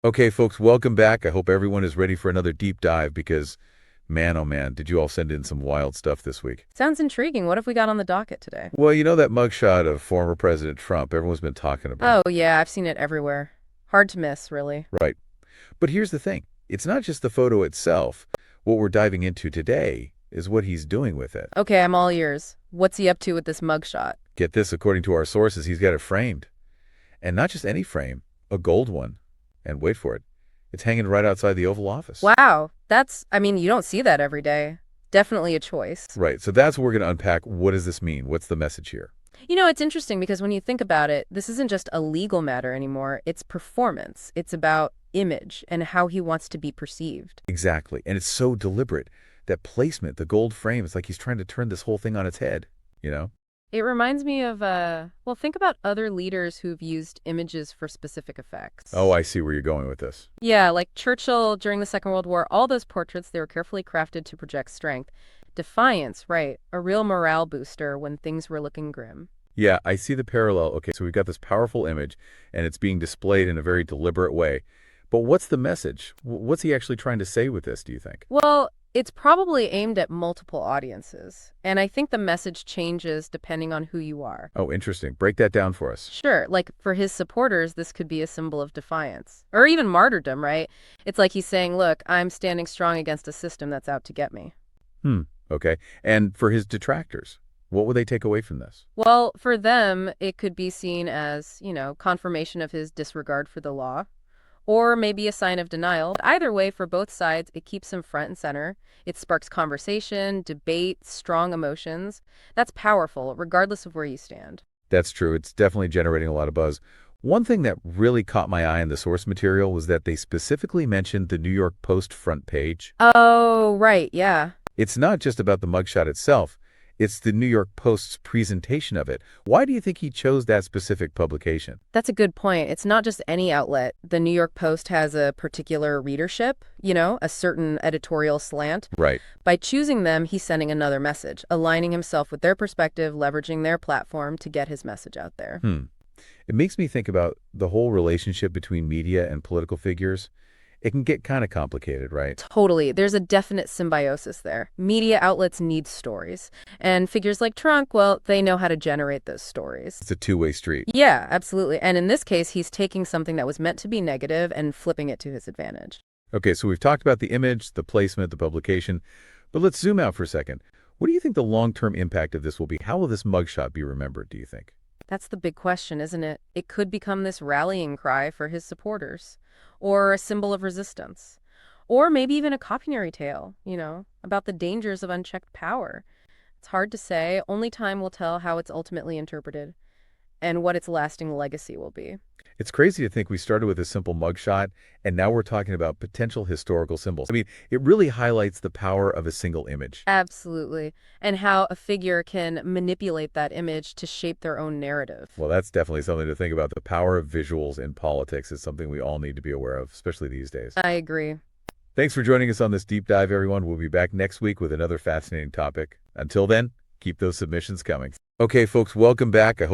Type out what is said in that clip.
Okay, folks, welcome back. I hope everyone is ready for another deep dive because, man, oh man, did you all send in some wild stuff this week. Sounds intriguing. What have we got on the docket today? Well, you know that mugshot of former President Trump everyone's been talking about. Oh, yeah, I've seen it everywhere. Hard to miss, really. Right. But here's the thing. It's not just the photo itself. What we're diving into today is what he's doing with it. Okay, I'm all ears. What's he up to with this mugshot? Get this, according to our sources, he's got it framed. And not just any frame, a gold one. And wait for it. It's hanging right outside the Oval Office. Wow, you don't see that every day. Definitely a choice. Right. So that's what we're going to unpack. What does this mean? What's the message here? You know, it's interesting because when you think about it, this isn't just a legal matter anymore. It's performance. It's about image and how he wants to be perceived. Exactly. And it's so deliberate. That placement, the gold frame, it's like he's trying to turn this whole thing on its head, you know? It reminds me of, think about other leaders who've used images for specific effects. Oh, I see where you're going with this. Yeah, like Churchill during the Second World War, all those portraits, they were carefully crafted to project strength. Defiance, right, a real morale booster when things were looking grim. Yeah, I see the parallel. Okay, so we've got this powerful image, and it's being displayed in a very deliberate way. But what's the message? What's he actually trying to say with this, do you think? Well, it's probably aimed at multiple audiences, and I think the message changes depending on who you are. Oh, interesting. Break that down for us. Sure, like for his supporters, this could be a symbol of defiance, or even martyrdom, right? It's like he's saying, look, I'm standing strong against a system that's out to get me. Okay. And for his detractors, what would they take away from this? Well, for them, it could be seen as, confirmation of his disregard for the law, or maybe a sign of denial. Either way, for both sides, it keeps him front and center. It sparks conversation, debate, strong emotions. That's powerful, regardless of where you stand. That's true. It's definitely generating a lot of buzz. One thing that really caught my eye in the source material was that they specifically mentioned the New York Post front page. Oh, right, yeah. It's not just about the mugshot itself. It's the New York Post's presentation of it. Why do you think he chose that specific publication? That's a good point. It's not just any outlet. The New York Post has a particular readership, a certain editorial slant. Right. By choosing them, he's sending another message, aligning himself with their perspective, leveraging their platform to get his message out there. It makes me think about the whole relationship between media and political figures. It can get kind of complicated, right? Totally. There's a definite symbiosis there. Media outlets need stories. And figures like Trump, well, they know how to generate those stories. It's a two-way street. Yeah, absolutely. And in this case, he's taking something that was meant to be negative and flipping it to his advantage. Okay, so we've talked about the image, the placement, the publication, but let's zoom out for a second. What do you think the long-term impact of this will be? How will this mugshot be remembered, do you think? That's the big question, isn't it? It could become this rallying cry for his supporters, or a symbol of resistance, or maybe even a cautionary tale, about the dangers of unchecked power. It's hard to say. Only time will tell how it's ultimately interpreted and what its lasting legacy will be. It's crazy to think we started with a simple mugshot, and now we're talking about potential historical symbols. I mean, it really highlights the power of a single image. Absolutely. And how a figure can manipulate that image to shape their own narrative. Well, that's definitely something to think about. The power of visuals in politics is something we all need to be aware of, especially these days. I agree. Thanks for joining us on this deep dive, everyone. We'll be back next week with another fascinating topic. Until then, keep those submissions coming. Okay, folks, welcome back. I hope